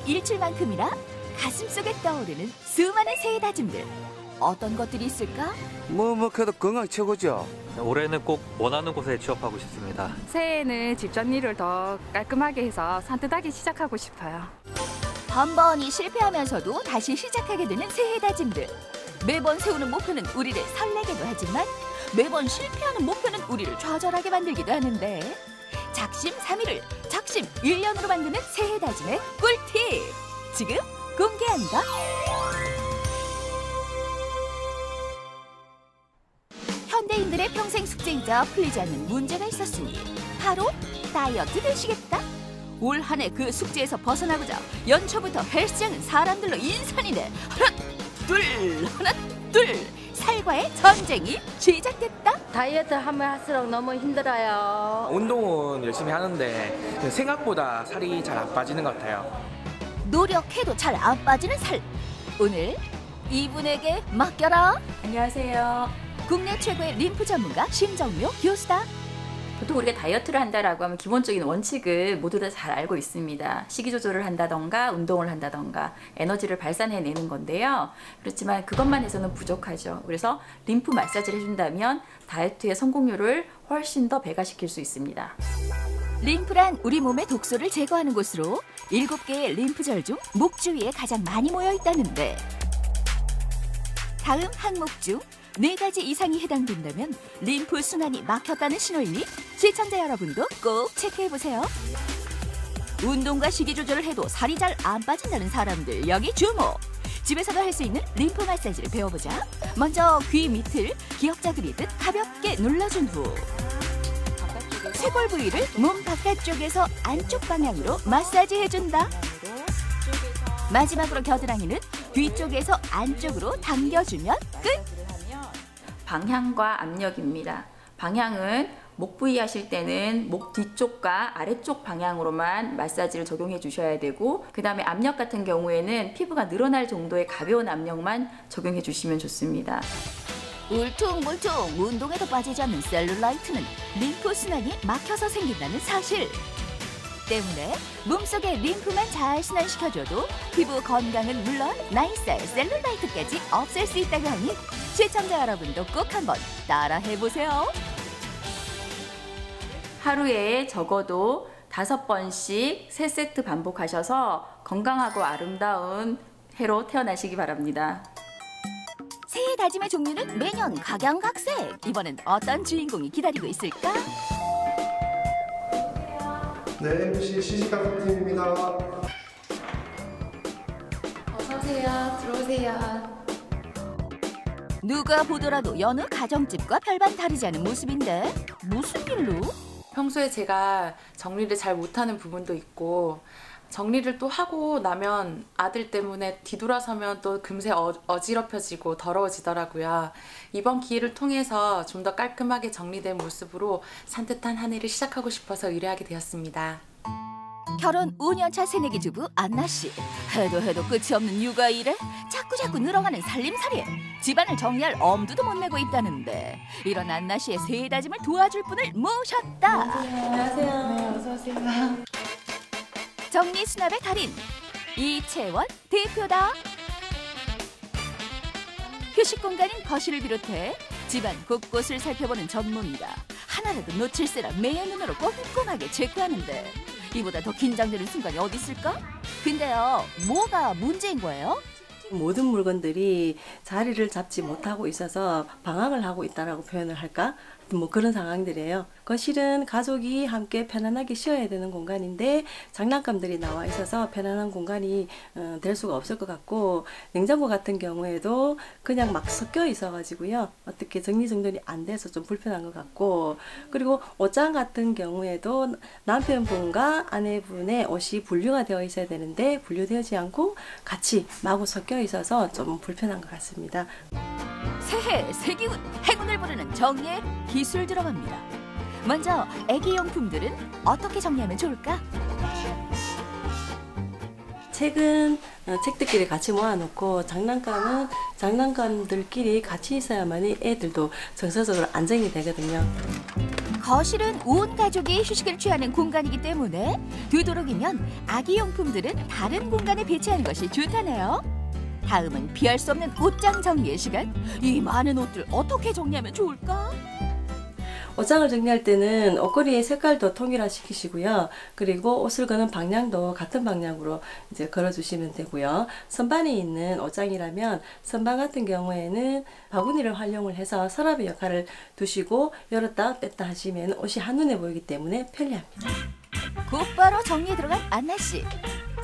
일출만큼이나 가슴속에 떠오르는 수많은 새해 다짐들. 어떤 것들이 있을까? 그래도 건강 최고죠. 올해는 꼭 원하는 곳에 취업하고 싶습니다. 새해에는 집정리를 더 깔끔하게 해서 산뜻하게 시작하고 싶어요. 번번이 실패하면서도 다시 시작하게 되는 새해 다짐들. 매번 세우는 목표는 우리를 설레게도 하지만 매번 실패하는 목표는 우리를 좌절하게 만들기도 하는데 작심 3일을 작심 1년으로 만드는 새해 다짐의 꿀팁! 지금 공개한다. 현대인들의 평생 숙제이자 풀리지 않는 문제가 있었으니 바로 다이어트 되시겠다. 올 한 해 그 숙제에서 벗어나고자 연초부터 헬스장은 사람들로 인산이네. 하나 둘 살과의 전쟁이 시작됐다. 다이어트 하면 할수록 너무 힘들어요. 운동은 열심히 하는데 생각보다 살이 잘 안 빠지는 것 같아요. 노력해도 잘 안 빠지는 살. 오늘 이분에게 맡겨라. 안녕하세요. 국내 최고의 림프 전문가 심정묘 교수다. 보통 우리가 다이어트를 한다라고 하면 기본적인 원칙을 모두 다 잘 알고 있습니다. 식이 조절을 한다던가 운동을 한다던가 에너지를 발산해내는 건데요. 그렇지만 그것만 해서는 부족하죠. 그래서 림프 마사지를 해준다면 다이어트의 성공률을 훨씬 더 배가시킬 수 있습니다. 림프란 우리 몸의 독소를 제거하는 곳으로 7개의 림프절 중 목 주위에 가장 많이 모여 있다는데 다음 항목 중 4가지 이상이 해당된다면 림프 순환이 막혔다는 신호이니 시청자 여러분도 꼭 체크해보세요. 운동과 식이 조절을 해도 살이 잘 안 빠진다는 사람들 여기 주목! 집에서도 할 수 있는 림프 마사지를 배워보자. 먼저 귀 밑을 기역자 그리듯 가볍게 눌러준 후 쇄골 부위를 몸 바깥쪽에서 안쪽 방향으로 마사지해준다. 마지막으로 겨드랑이는 뒤쪽에서 안쪽으로 당겨주면 끝! 방향과 압력입니다. 방향은 목 부위 하실 때는 목 뒤쪽과 아래쪽 방향으로만 마사지를 적용해 주셔야 되고 그 다음에 압력 같은 경우에는 피부가 늘어날 정도의 가벼운 압력만 적용해 주시면 좋습니다. 울퉁불퉁 운동에도 빠지지 않는 셀룰라이트는 림프 순환이 막혀서 생긴다는 사실 때문에 몸속에 림프만 잘 순환시켜줘도 피부 건강은 물론 나이살 셀룰라이트까지 없앨 수 있다고 하니 시청자 여러분도 꼭 한번 따라해보세요. 하루에 적어도 5번씩 3세트 반복하셔서 건강하고 아름다운 해로 태어나시기 바랍니다. 새해 다짐의 종류는 매년 각양각색. 이번엔 어떤 주인공이 기다리고 있을까? 네, MC 시식가족팀입니다. 어서오세요. 들어오세요. 누가 보더라도 여느 가정집과 별반 다르지 않은 모습인데 무슨 일로? 평소에 제가 정리를 잘 못하는 부분도 있고 정리를 또 하고 나면 아들 때문에 뒤돌아서면 또 금세 어지럽혀지고 더러워지더라고요. 이번 기회를 통해서 좀 더 깔끔하게 정리된 모습으로 산뜻한 한 해를 시작하고 싶어서 의뢰하게 되었습니다. 결혼 5년차 새내기 주부 안나 씨. 해도 끝이 없는 육아 일에 자꾸 늘어가는 살림살이에 집안을 정리할 엄두도 못 내고 있다는데 이런 안나 씨의 새해 다짐을 도와줄 분을 모셨다. 안녕하세요. 네, 어서 오세요. 정리 수납의 달인 이채원 대표다. 휴식 공간인 거실을 비롯해 집안 곳곳을 살펴보는 전문가. 하나라도 놓칠세라 매의 눈으로 꼼꼼하게 체크하는데 이보다 더 긴장되는 순간이 어디 있을까? 근데요, 뭐가 문제인 거예요? 모든 물건들이 자리를 잡지 못하고 있어서 방황을 하고 있다라고 표현을 할까? 뭐 그런 상황들이에요. 거실은 가족이 함께 편안하게 쉬어야 되는 공간인데 장난감들이 나와 있어서 편안한 공간이 될 수가 없을 것 같고, 냉장고 같은 경우에도 그냥 막 섞여 있어 가지고요, 어떻게 정리정돈이 안 돼서 좀 불편한 것 같고, 그리고 옷장 같은 경우에도 남편분과 아내분의 옷이 분류가 되어 있어야 되는데 분류되지 않고 같이 마구 섞여 있어서 좀 불편한 것 같습니다. 새해 새기운 행운을 부르는 정리에 기술 들어갑니다. 먼저 애기용품들은 어떻게 정리하면 좋을까? 책은 책들끼리 같이 모아놓고 장난감은 장난감들끼리 같이 있어야만이 애들도 정서적으로 안정이 되거든요. 거실은 온 가족이 휴식을 취하는 공간이기 때문에 되도록이면 아기 용품들은 다른 공간에 배치하는 것이 좋다네요. 다음은 피할 수 없는 옷장 정리의 시간. 이 많은 옷들 어떻게 정리하면 좋을까? 옷장을 정리할 때는 옷걸이의 색깔도 통일화시키시고요. 그리고 옷을 거는 방향도 같은 방향으로 이제 걸어주시면 되고요. 선반에 있는 옷장이라면 선반 같은 경우에는 바구니를 활용을 해서 서랍의 역할을 두시고 열었다 뺐다 하시면 옷이 한눈에 보이기 때문에 편리합니다. 곧바로 정리에 들어간 안나씨.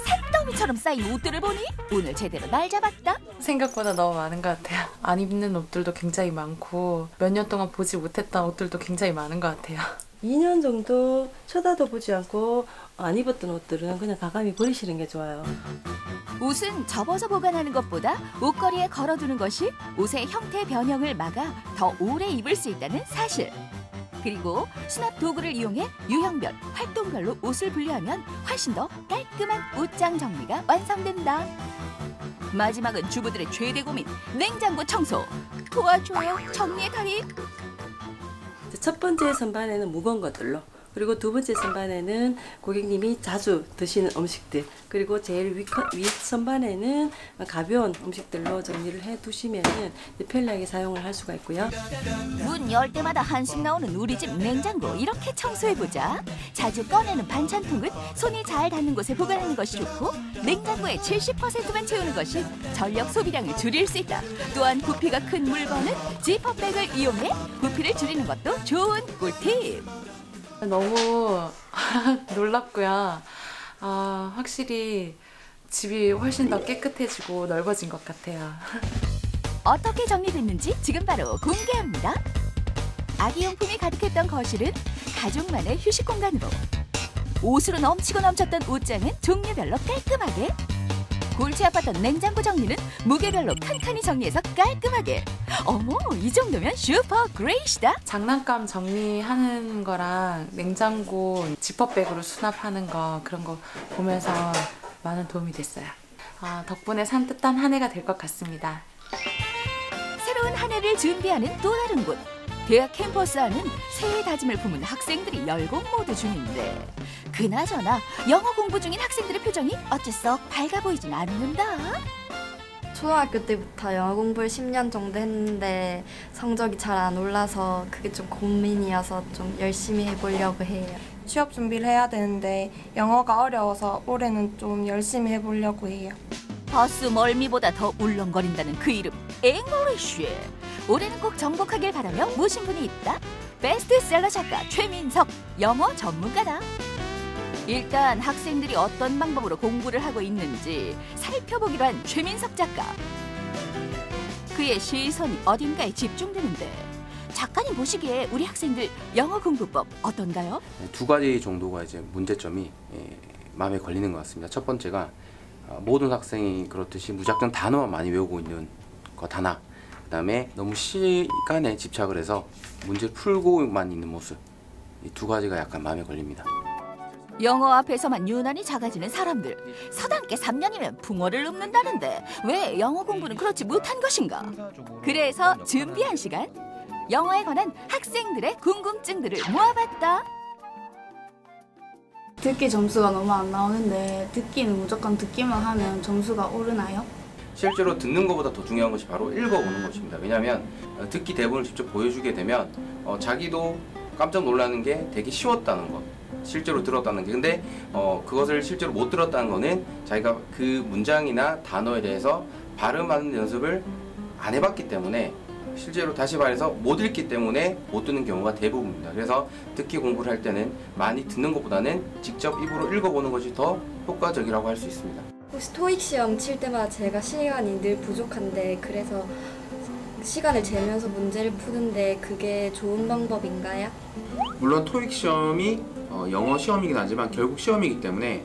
산더미처럼 쌓인 옷들을 보니 오늘 제대로 날 잡았다. 생각보다 너무 많은 것 같아요. 안 입는 옷들도 굉장히 많고 몇 년 동안 보지 못했던 옷들도 굉장히 많은 것 같아요. 2년 정도 쳐다도 보지 않고 안 입었던 옷들은 그냥 과감히 버리시는 게 좋아요. 옷은 접어서 보관하는 것보다 옷걸이에 걸어두는 것이 옷의 형태 변형을 막아 더 오래 입을 수 있다는 사실. 그리고 수납 도구를 이용해 유형별, 활동별로 옷을 분리하면 훨씬 더 깔끔한 옷장 정리가 완성된다. 마지막은 주부들의 최대 고민, 냉장고 청소. 도와줘요, 정리의 달인. 첫 번째 선반에는 무거운 것들로, 그리고 두 번째 선반에는 고객님이 자주 드시는 음식들, 그리고 제일 윗 선반에는 가벼운 음식들로 정리를 해 두시면 편리하게 사용을 할 수가 있고요. 문 열 때마다 한숨 나오는 우리 집 냉장고 이렇게 청소해보자. 자주 꺼내는 반찬통은 손이 잘 닿는 곳에 보관하는 것이 좋고 냉장고의 70%만 채우는 것이 전력 소비량을 줄일 수 있다. 또한 부피가 큰 물건은 지퍼백을 이용해 부피를 줄이는 것도 좋은 꿀팁. 너무 놀랍고요. 확실히 집이 훨씬 더 깨끗해지고 넓어진 것 같아요. 어떻게 정리됐는지 지금 바로 공개합니다. 아기용품이 가득했던 거실은 가족만의 휴식 공간으로, 옷으로 넘치고 넘쳤던 옷장은 종류별로 깔끔하게, 골치 아팠던 냉장고 정리는 무게별로 칸칸이 정리해서 깔끔하게. 어머, 이 정도면 슈퍼 그레이시다. 장난감 정리하는 거랑 냉장고 지퍼백으로 수납하는 거, 그런 거 보면서 많은 도움이 됐어요. 덕분에 산뜻한 한 해가 될 것 같습니다. 새로운 한 해를 준비하는 또 다른 곳. 대학 캠퍼스 안은 새해 다짐을 품은 학생들이 열공 모드 중인데, 그나저나 영어 공부 중인 학생들의 표정이 어째 썩 밝아 보이진 않는다. 초등학교 때부터 영어 공부를 10년 정도 했는데 성적이 잘 안 올라서 그게 좀 고민이어서 좀 열심히 해보려고 해요. 취업 준비를 해야 되는데 영어가 어려워서 올해는 좀 열심히 해보려고 해요. 버스 멀미보다 더 울렁거린다는 그 이름, 잉글리쉬. 올해는 꼭 정복하길 바라며 모신 분이 있다. 베스트셀러 작가 최민석, 영어 전문가다. 일단 학생들이 어떤 방법으로 공부를 하고 있는지 살펴보기로 한 최민석 작가. 그의 시선이 어딘가에 집중되는데, 작가님 보시기에 우리 학생들 영어 공부법 어떤가요? 두 가지 정도가 이제 문제점이 마음에 걸리는 것 같습니다. 첫 번째가 모든 학생이 그렇듯이 무작정 단어만 많이 외우고 있는 것 하나, 그 다음에 너무 시간에 집착을 해서 문제를 풀고만 있는 모습, 이 두 가지가 약간 마음에 걸립니다. 영어 앞에서만 유난히 작아지는 사람들. 서당계 3년이면 붕어를 읊는다는데 왜 영어 공부는 그렇지 못한 것인가? 그래서 준비한 시간, 영어에 관한 학생들의 궁금증들을 모아봤다. 듣기 점수가 너무 안 나오는데 듣기는 무조건 듣기만 하면 점수가 오르나요? 실제로 듣는 것보다 더 중요한 것이 바로 읽어보는 것입니다. 왜냐하면 듣기 대본을 직접 보여주게 되면 자기도 깜짝 놀라는 게 되게 쉬웠다는 것, 실제로 들었다는 게. 근데 그것을 실제로 못 들었다는 거는 자기가 그 문장이나 단어에 대해서 발음하는 연습을 안 해봤기 때문에, 실제로 다시 말해서 못 읽기 때문에 못 듣는 경우가 대부분입니다. 그래서 듣기 공부를 할 때는 많이 듣는 것보다는 직접 입으로 읽어보는 것이 더 효과적이라고 할 수 있습니다. 혹시 토익 시험 칠 때마다 제가 시간이 늘 부족한데, 그래서 시간을 재면서 문제를 푸는데 그게 좋은 방법인가요? 물론 토익 시험이 영어 시험이긴 하지만 결국 시험이기 때문에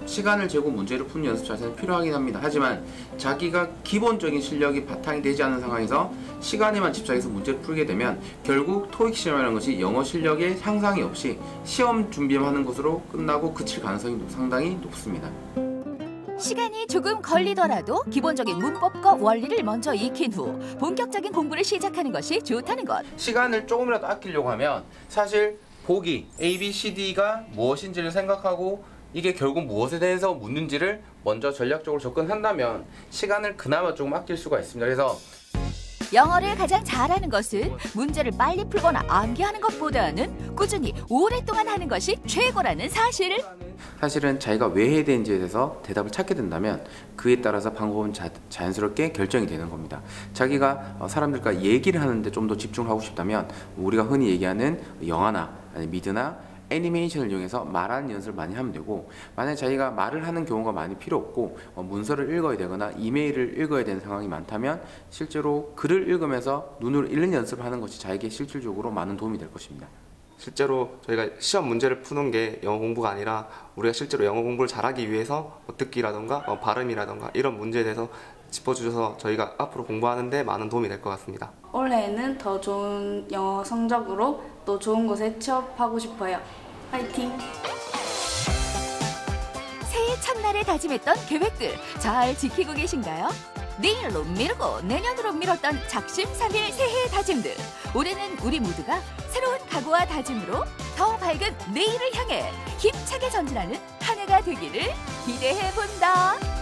시간을 재고 문제를 푸는 연습 자세는 필요하긴 합니다. 하지만 자기가 기본적인 실력이 바탕이 되지 않는 상황에서 시간에만 집착해서 문제를 풀게 되면 결국 토익 시험이라는 것이 영어 실력의 향상이 없이 시험 준비만 하는 것으로 끝나고 그칠 가능성이 상당히 높습니다. 시간이 조금 걸리더라도 기본적인 문법과 원리를 먼저 익힌 후 본격적인 공부를 시작하는 것이 좋다는 것. 시간을 조금이라도 아끼려고 하면 사실 보기 A, B, C, D가 무엇인지를 생각하고 이게 결국 무엇에 대해서 묻는지를 먼저 전략적으로 접근한다면 시간을 그나마 조금 아낄 수가 있습니다. 그래서 영어를 가장 잘하는 것은 문제를 빨리 풀거나 암기하는 것보다는 꾸준히 오랫동안 하는 것이 최고라는 사실을. 사실은 자기가 왜 해야 되는지에 대해서 대답을 찾게 된다면 그에 따라서 방법은 자연스럽게 결정이 되는 겁니다. 자기가 사람들과 얘기를 하는데 좀 더 집중을 하고 싶다면 우리가 흔히 얘기하는 영화나 아니 미드나 애니메이션을 이용해서 말하는 연습을 많이 하면 되고, 만약에 자기가 말을 하는 경우가 많이 필요 없고 문서를 읽어야 되거나 이메일을 읽어야 되는 상황이 많다면 실제로 글을 읽으면서 눈으로 읽는 연습을 하는 것이 자기에게 실질적으로 많은 도움이 될 것입니다. 실제로 저희가 시험 문제를 푸는 게 영어 공부가 아니라 우리가 실제로 영어 공부를 잘하기 위해서 듣기라던가 발음이라던가 이런 문제에 대해서 짚어주셔서 저희가 앞으로 공부하는데 많은 도움이 될 것 같습니다. 올해는 더 좋은 영어 성적으로 또 좋은 곳에 취업하고 싶어요. 화이팅! 새해 첫날에 다짐했던 계획들 잘 지키고 계신가요? 내일로 미루고 내년으로 미뤘던 작심삼일 새해 다짐들. 올해는 우리 모두가 새로운 각오와 다짐으로 더 밝은 내일을 향해 힘차게 전진하는 한 해가 되기를 기대해본다.